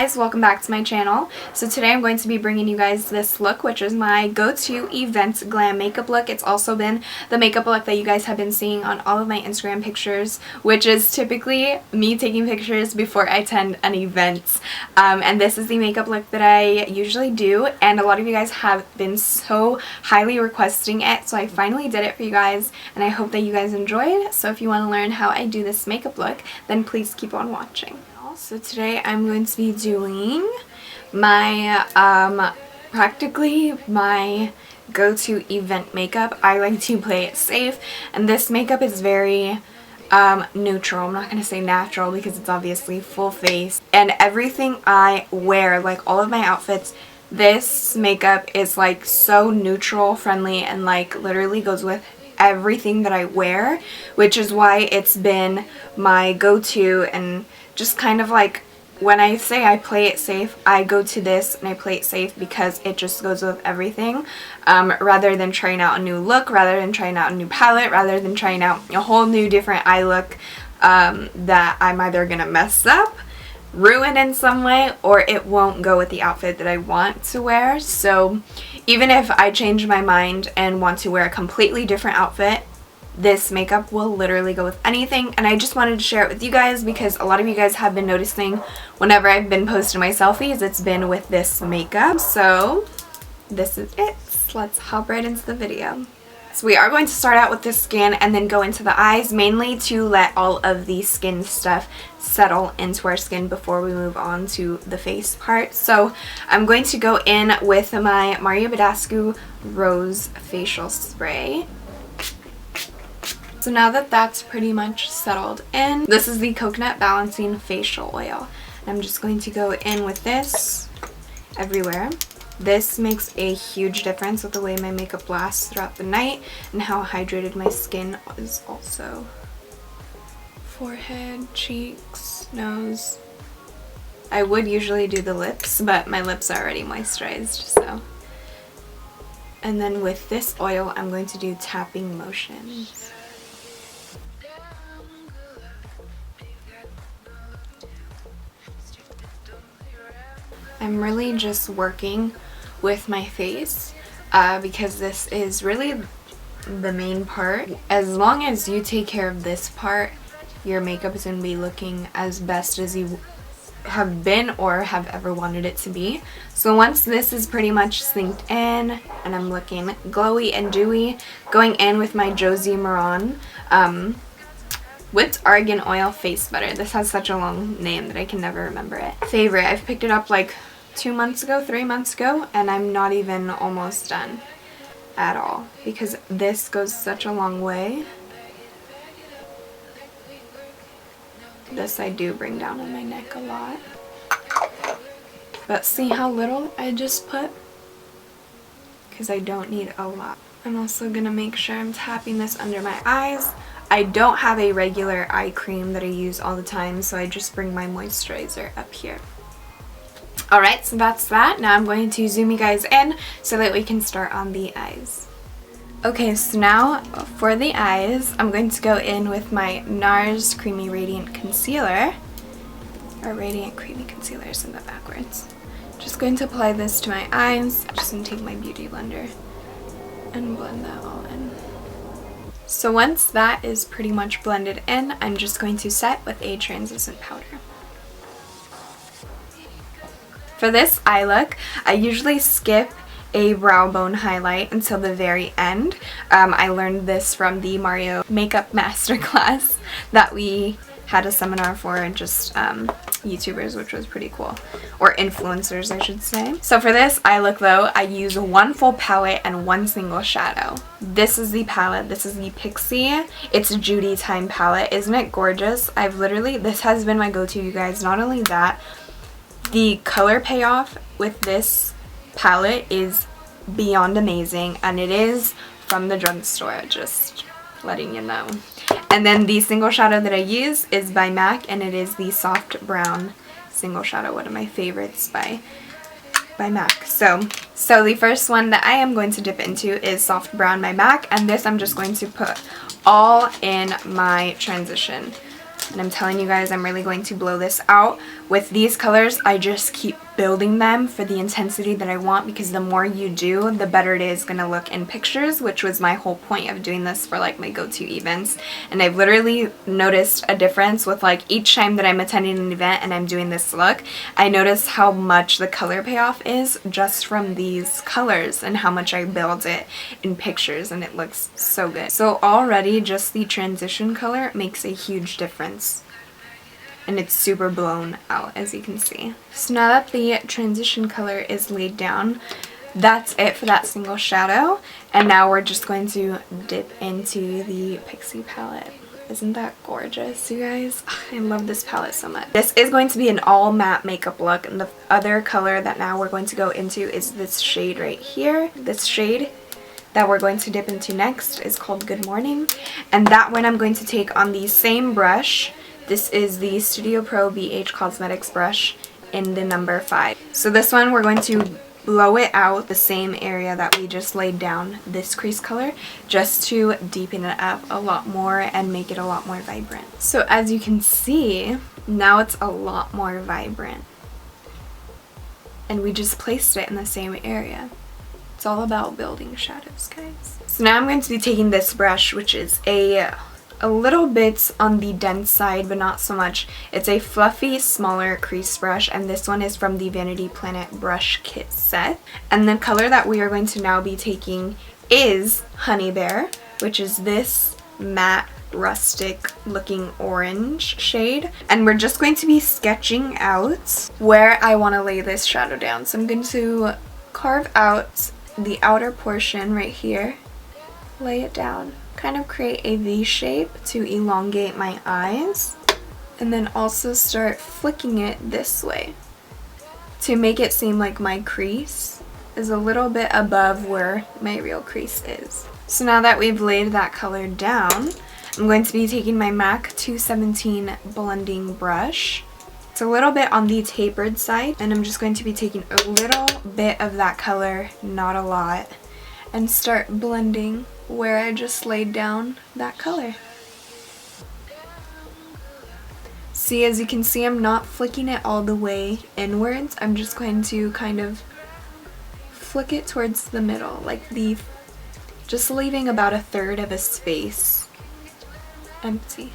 guys, welcome back to my channel. So today I'm going to be bringing you guys this look, which is my go-to event glam makeup look. It's also been the makeup look that you guys have been seeing on all of my Instagram pictures, which is typically me taking pictures before I attend an event. And this is the makeup look that I usually do, and a lot of you guys have been so highly requesting it, so I finally did it for you guys, and I hope that you guys enjoyed. So if you want to learn how I do this makeup look, then please keep on watching. So today I'm going to be doing my practically my go-to event makeup. I like to play it safe, and this makeup is very neutral. I'm not going to say natural because it's obviously full face, and everything I wear, like all of my outfits, this makeup is like so neutral friendly and like literally goes with everything that I wear, which is why it's been my go-to. And just kind of like when I say I play it safe, I go to this and I play it safe because it just goes with everything, rather than trying out a new look, rather than trying out a new palette, rather than trying out a whole new different eye look that I'm either gonna mess up, ruin in some way, or it won't go with the outfit that I want to wear. So even if I change my mind and want to wear a completely different outfit, this makeup will literally go with anything. And I just wanted to share it with you guys because a lot of you guys have been noticing whenever I've been posting my selfies, it's been with this makeup. So this is it. Let's hop right into the video. So we are going to start out with the skin and then go into the eyes, mainly to let all of the skin stuff settle into our skin before we move on to the face part. So I'm going to go in with my Mario Badescu Rose Facial Spray. So now that that's pretty much settled in, this is the Coconut Balancing Facial Oil. I'm just going to go in with this everywhere. This makes a huge difference with the way my makeup lasts throughout the night and how hydrated my skin is also. Forehead, cheeks, nose. I would usually do the lips, but my lips are already moisturized, so. And then with this oil, I'm going to do tapping motions. I'm really just working with my face because this is really the main part. As long as you take care of this part, your makeup is going to be looking as best as you have been or have ever wanted it to be. So once this is pretty much synced in and I'm looking glowy and dewy, going in with my Josie Maran Whipped Argan Oil Face Butter. This has such a long name that I can never remember it. Favorite. I've picked it up like 2 months ago, 3 months ago, and I'm not even almost done at all because this goes such a long way. This I do bring down on my neck a lot. But see how little I just put? Because I don't need a lot. I'm also going to make sure I'm tapping this under my eyes. I don't have a regular eye cream that I use all the time, so I just bring my moisturizer up here. Alright, so that's that. Now I'm going to zoom you guys in so that we can start on the eyes. Okay, so now for the eyes, I'm going to go in with my NARS Creamy Radiant Concealer. Or Radiant Creamy Concealer, I said that backwards. Just going to apply this to my eyes. I'm just going to take my beauty blender and blend that all in. So once that is pretty much blended in, I'm just going to set with a translucent powder. For this eye look, I usually skip a brow bone highlight until the very end. I learned this from the Mario makeup masterclass that we had a seminar for, just YouTubers, which was pretty cool. Or influencers, I should say. So for this eye look though, I use one full palette and one single shadow. This is the palette. This is the Pixi ItsJudyTime palette. Isn't it gorgeous? This has been my go-to, you guys. Not only that, the color payoff with this palette is beyond amazing, and it is from the drugstore, just letting you know. And then the single shadow that I use is by MAC, and it is the Soft Brown single shadow, one of my favorites by MAC. So the first one that I am going to dip into is Soft Brown by MAC, and this I'm just going to put all in my transition And I'm telling you guys, I'm really going to blow this out. With these colors, I just keep building them for the intensity that I want, because the more you do, the better it is going to look in pictures, which was my whole point of doing this for like my go-to events. And I've literally noticed a difference with like each time that I'm attending an event and I'm doing this look. I notice how much the color payoff is just from these colors and how much I build it in pictures, and it looks so good. So already just the transition color makes a huge difference. And it's super blown out, as you can see. So now that the transition color is laid down, that's it for that single shadow. And now we're just going to dip into the Pixi palette. Isn't that gorgeous, you guys? I love this palette so much. This is going to be an all matte makeup look, and the other color that now we're going to go into is this shade right here. This shade that we're going to dip into next is called Good Morning. And that one I'm going to take on the same brush. This is the Studio Pro BH Cosmetics brush in the number 5. So this one we're going to blow it out the same area that we just laid down this crease color, just to deepen it up a lot more and make it a lot more vibrant. So as you can see, now it's a lot more vibrant. And we just placed it in the same area. It's all about building shadows, guys. So now I'm going to be taking this brush, which is a little bit on the dense side, but not so much. It's a fluffy, smaller crease brush, and this one is from the Vanity Planet brush kit set. And the color that we are going to now be taking is Honey Bear, which is this matte rustic looking orange shade. And we're just going to be sketching out where I want to lay this shadow down. So I'm going to carve out the outer portion right here, lay it down, kind of create a V shape to elongate my eyes, and then also start flicking it this way to make it seem like my crease is a little bit above where my real crease is. So now that we've laid that color down, I'm going to be taking my MAC 217 blending brush. It's a little bit on the tapered side, and I'm just going to be taking a little bit of that color, not a lot, and start blending where I just laid down that color. See, as you can see, I'm not flicking it all the way inwards. I'm just going to kind of flick it towards the middle, like just leaving about a third of a space empty.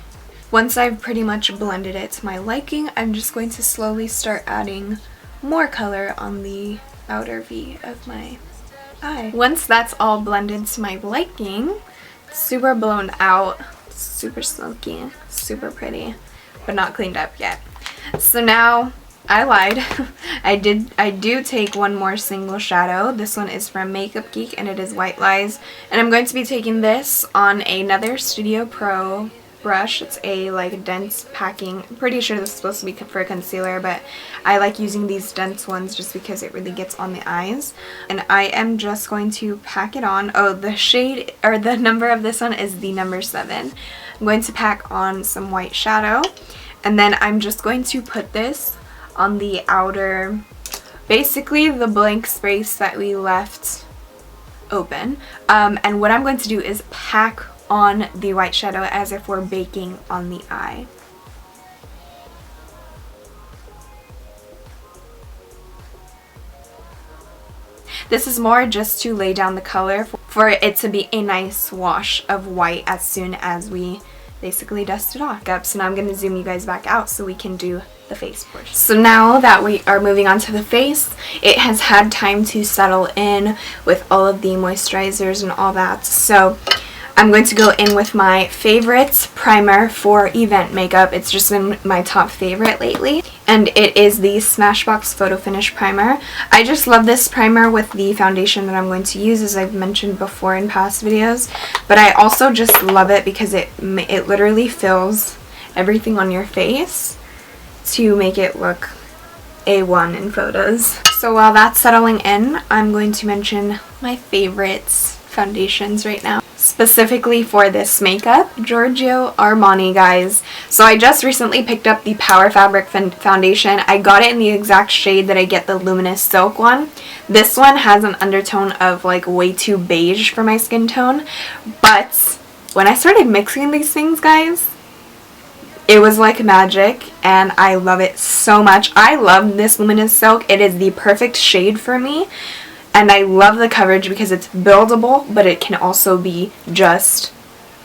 Once I've pretty much blended it to my liking, I'm just going to slowly start adding more color on the outer V of my eye. Once that's all blended to my liking, super blown out, super silky, super pretty, but not cleaned up yet. So now, I lied. I do take one more single shadow. This one is from Makeup Geek, and it is White Lies. And I'm going to be taking this on another Studio Pro brush. It's a like dense packing. I'm pretty sure this is supposed to be for concealer, but I like using these dense ones just because it really gets on the eyes. And I am just going to pack it on. Oh, the shade, or the number of this one is the number 7. I'm going to pack on some white shadow, and then I'm just going to put this on the outer, basically the blank space that we left open. And what I'm going to do is pack on the white shadow as if we're baking on the eye. This is more just to lay down the color for it to be a nice wash of white as soon as we basically dust it off. So now I'm going to zoom you guys back out so we can do the face portion. So now that we are moving on to the face, it has had time to settle in with all of the moisturizers and all that. So I'm going to go in with my favorite primer for event makeup. It's just been my top favorite lately, and it is the Smashbox Photo Finish Primer. I just love this primer with the foundation that I'm going to use, as I've mentioned before in past videos, but I also just love it because it literally fills everything on your face to make it look A1 in photos. So while that's settling in, I'm going to mention my favorites foundations right now, specifically for this makeup. Giorgio Armani, guys. So I just recently picked up the Power Fabric foundation. I got it in the exact shade that I get the Luminous Silk one. This one has an undertone of like way too beige for my skin tone, but when I started mixing these things, guys, It was like magic, and I love it so much. I love this Luminous silk. It is the perfect shade for me, and I love the coverage because it's buildable, but it can also be just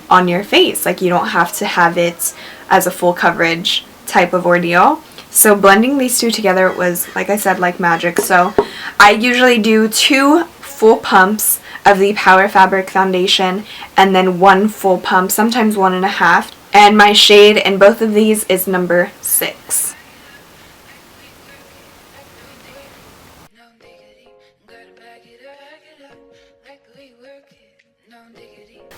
on your face. Like, you don't have to have it as a full coverage type of ordeal. So blending these two together was, like I said, like magic. So I usually do 2 full pumps of the Power Fabric foundation and then 1 full pump, sometimes 1.5. And my shade in both of these is number 6.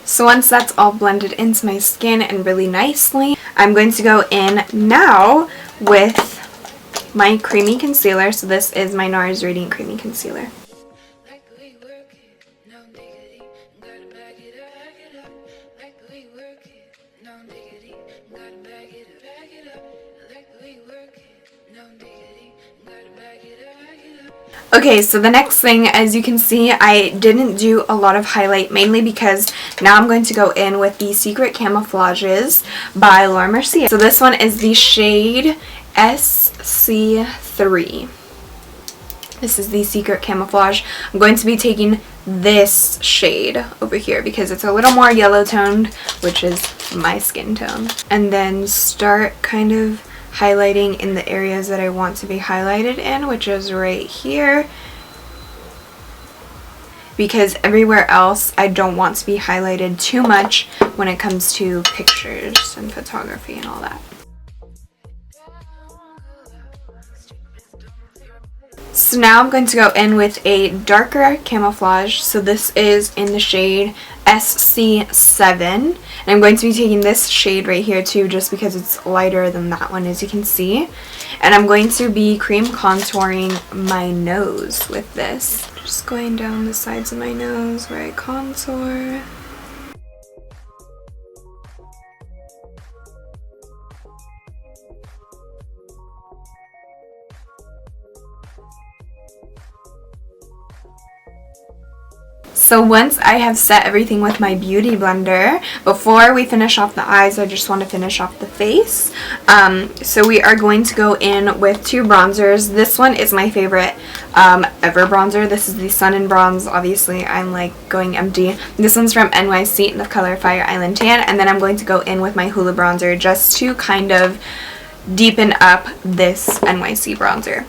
So once that's all blended into my skin and really nicely, I'm going to go in now with my creamy concealer. So this is my NARS Radiant Creamy Concealer. Okay, so the next thing, as you can see, I didn't do a lot of highlight, mainly because now I'm going to go in with the Secret Camouflages by Laura Mercier. So this one is the shade SC3. This is the Secret Camouflage. I'm going to be taking this shade over here because it's a little more yellow toned, which is my skin tone. And then start kind of highlighting in the areas that I want to be highlighted in, which is right here, because everywhere else I don't want to be highlighted too much when it comes to pictures and photography and all that. So now I'm going to go in with a darker camouflage. So this is in the shade SC7. And I'm going to be taking this shade right here too, just because it's lighter than that one, as you can see. And I'm going to be cream contouring my nose with this. Just going down the sides of my nose where I contour. So once I have set everything with my beauty blender, before we finish off the eyes, I just want to finish off the face. So we are going to go in with 2 bronzers. This one is my favorite ever bronzer. This is the Sun and Bronze. Obviously, I'm like going empty. This one's from NYC in the color Fire Island Tan. And then I'm going to go in with my Hoola bronzer just to kind of deepen up this NYC bronzer.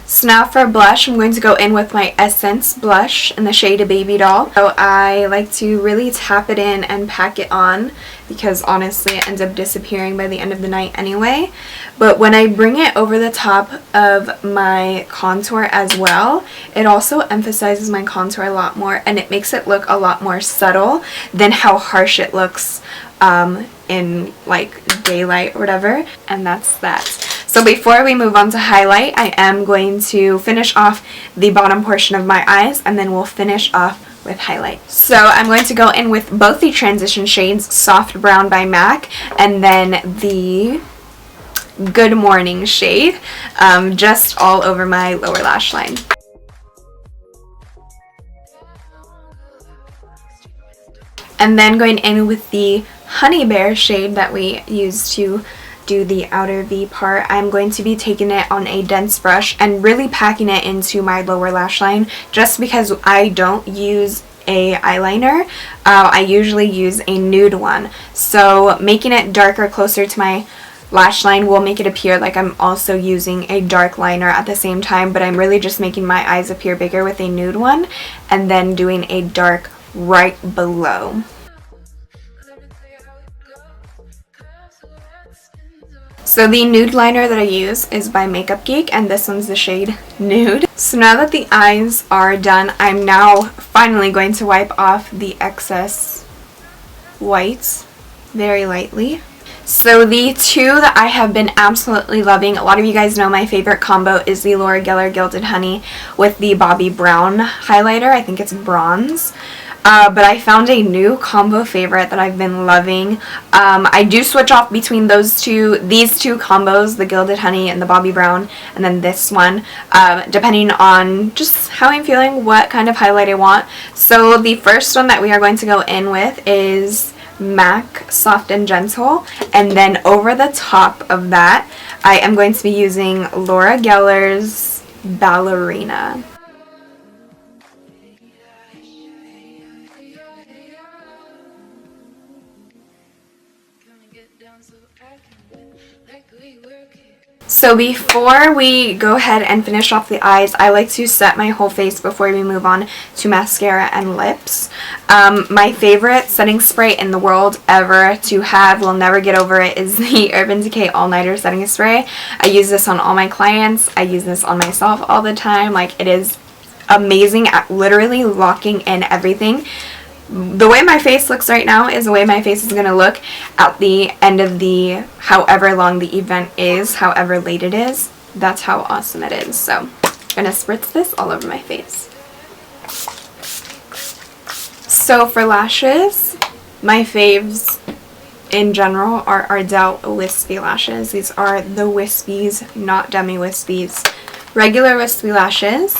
So now for blush, I'm going to go in with my Essence blush in the shade Baby Doll. So I like to really tap it in and pack it on because honestly it ends up disappearing by the end of the night anyway. But when I bring it over the top of my contour as well, it also emphasizes my contour a lot more and it makes it look a lot more subtle than how harsh it looks in like daylight or whatever. And that's that. So before we move on to highlight, I am going to finish off the bottom portion of my eyes and then we'll finish off with highlight. So I'm going to go in with both the transition shades, Soft Brown by MAC and then the Good Morning shade, just all over my lower lash line. And then going in with the Honey Bear shade that we used to do the outer V part, I'm going to be taking it on a dense brush and really packing it into my lower lash line just because I don't use a eyeliner. I usually use a nude one. So making it darker closer to my lash line will make it appear like I'm also using a dark liner at the same time, but I'm really just making my eyes appear bigger with a nude one and then doing a dark right below. So the nude liner that I use is by Makeup Geek and this one's the shade Nude. So now that the eyes are done, I'm now finally going to wipe off the excess whites very lightly. So the 2 that I have been absolutely loving, a lot of you guys know my favorite combo is the Laura Geller Gilded Honey with the Bobbi Brown highlighter. I think it's bronze. but I found a new combo favorite that I've been loving. I do switch off between these two combos, the Gilded Honey and the Bobbi Brown, and then this one, depending on just how I'm feeling, what kind of highlight I want. So the first one that we are going to go in with is MAC Soft and Gentle, and then over the top of that I am going to be using Laura Geller's Ballerina. So before we go ahead and finish off the eyes, I like to set my whole face before we move on to mascara and lips. My favorite setting spray in the world ever to have, will never get over it, is the Urban Decay All Nighter Setting Spray. I use this on all my clients. I use this on myself all the time. Like, it is amazing at literally locking in everything. The way my face looks right now is the way my face is going to look at the end of the however long the event is, however late it is. That's how awesome it is. So I'm going to spritz this all over my face. So for lashes, my faves in general are Ardell Wispy lashes. These are the Wispies, not Demi Wispies. Regular Wispy lashes.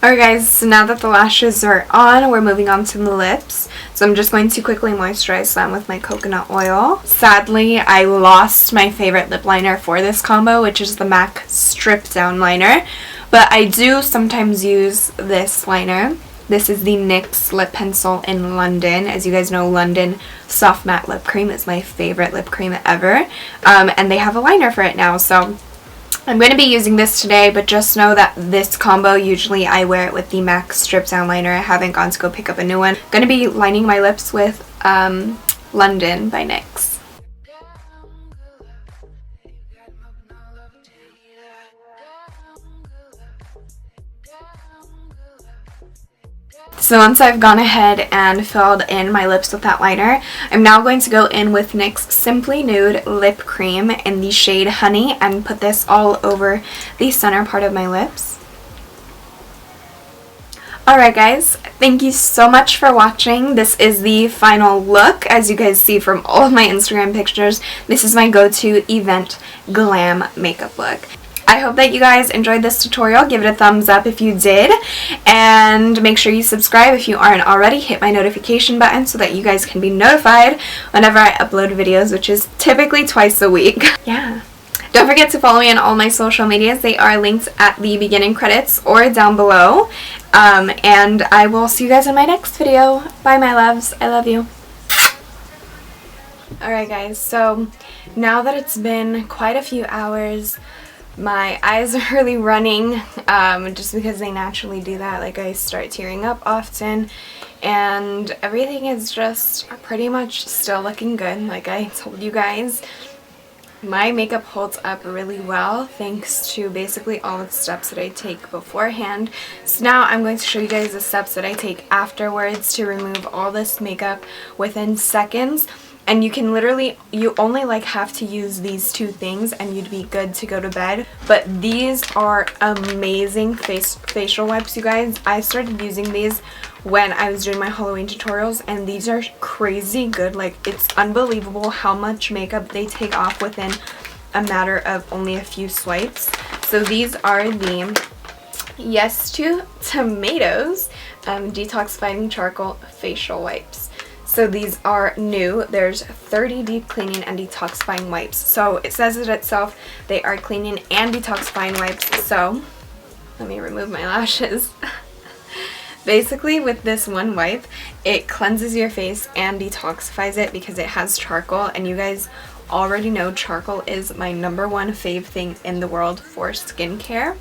Alright guys, so now that the lashes are on, we're moving on to the lips. So I'm just going to quickly moisturize them with my coconut oil. Sadly, I lost my favorite lip liner for this combo, which is the MAC Stripdown liner. But I do sometimes use this liner. This is the NYX lip pencil in London. As you guys know, London Soft Matte Lip Cream is my favorite lip cream ever. And they have a liner for it now, so I'm going to be using this today, but just know that this combo, usually I wear it with the MAC Stripdown liner. I haven't gone to go pick up a new one. I'm going to be lining my lips with London by NYX. So once I've gone ahead and filled in my lips with that liner, I'm now going to go in with NYX Simply Nude Lip Cream in the shade Honey and put this all over the center part of my lips. Alright guys, thank you so much for watching. This is the final look. As you guys see from all of my Instagram pictures, this is my go-to event glam makeup look. I hope that you guys enjoyed this tutorial. Give it a thumbs up if you did, and make sure you subscribe if you aren't already. Hit my notification button so that you guys can be notified whenever I upload videos, which is typically twice a week. Yeah. Don't forget to follow me on all my social medias. They are linked at the beginning credits or down below. And I will see you guys in my next video. Bye, my loves. I love you. Alright guys, so now that it's been quite a few hours, my eyes are really running, just because they naturally do that. Like, I start tearing up often, and everything is just pretty much still looking good. Like I told you guys, my makeup holds up really well thanks to basically all the steps that I take beforehand. So now I'm going to show you guys the steps that I take afterwards to remove all this makeup within seconds. And you can literally, you only like have to use these two things and you'd be good to go to bed. But these are amazing facial wipes, you guys. I started using these when I was doing my Halloween tutorials, and these are crazy good. Like, it's unbelievable how much makeup they take off within a matter of only a few swipes. So these are the Yes to Tomatoes Detoxifying Charcoal Facial Wipes. So these are new. There's 30 deep cleaning and detoxifying wipes. So it says it itself, they are cleaning and detoxifying wipes. So let me remove my lashes. Basically, with this one wipe, it cleanses your face and detoxifies it because it has charcoal, and you guys already know charcoal is my #1 fave thing in the world for skincare.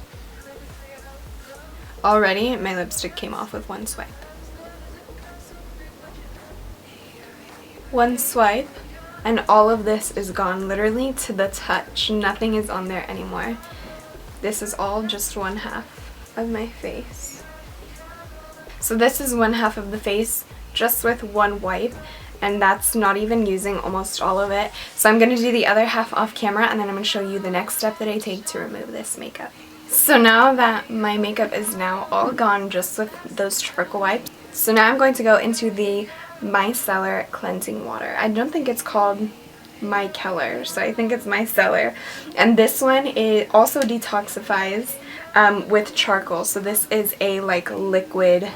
Already my lipstick came off with one swipe. One swipe and all of this is gone, literally to the touch. Nothing is on there anymore. This is all just 1/2 of my face. So this is 1/2 of the face just with one wipe, and that's not even using almost all of it. So I'm going to do the other half off camera, and then I'm going to show you the next step that I take to remove this makeup. So now that my makeup is now all gone just with those charcoal wipes, so now I'm going to go into the Micellar cleansing water. I don't think it's called Micellar, so I think it's Micellar. And this one, it also detoxifies with charcoal. So this is a like liquid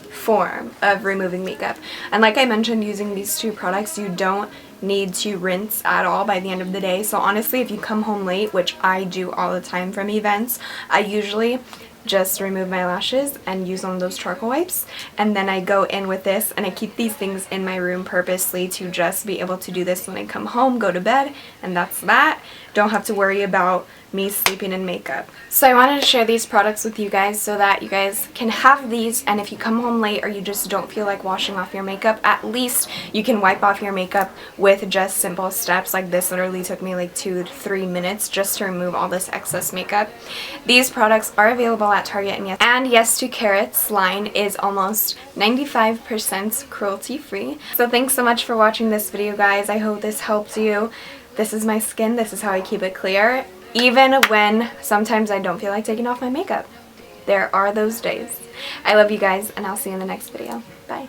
form of removing makeup. And like I mentioned, using these two products, you don't need to rinse at all by the end of the day. So honestly, if you come home late, which I do all the time from events, I usually just remove my lashes and use one of those charcoal wipes, and then I go in with this, and I keep these things in my room purposely to just be able to do this when I come home, go to bed, and that's that. Don't have to worry about me sleeping in makeup. So I wanted to share these products with you guys so that you guys can have these, and if you come home late or you just don't feel like washing off your makeup, at least you can wipe off your makeup with just simple steps like this. Literally took me like 2 to 3 minutes just to remove all this excess makeup. These products are available at Target, and Yes to Carrots line is almost 95% cruelty free. So thanks so much for watching this video, guys. I hope this helped you. This is my skin. This is how I keep it clear. Even when sometimes I don't feel like taking off my makeup. There are those days. I love you guys, and I'll see you in the next video. Bye.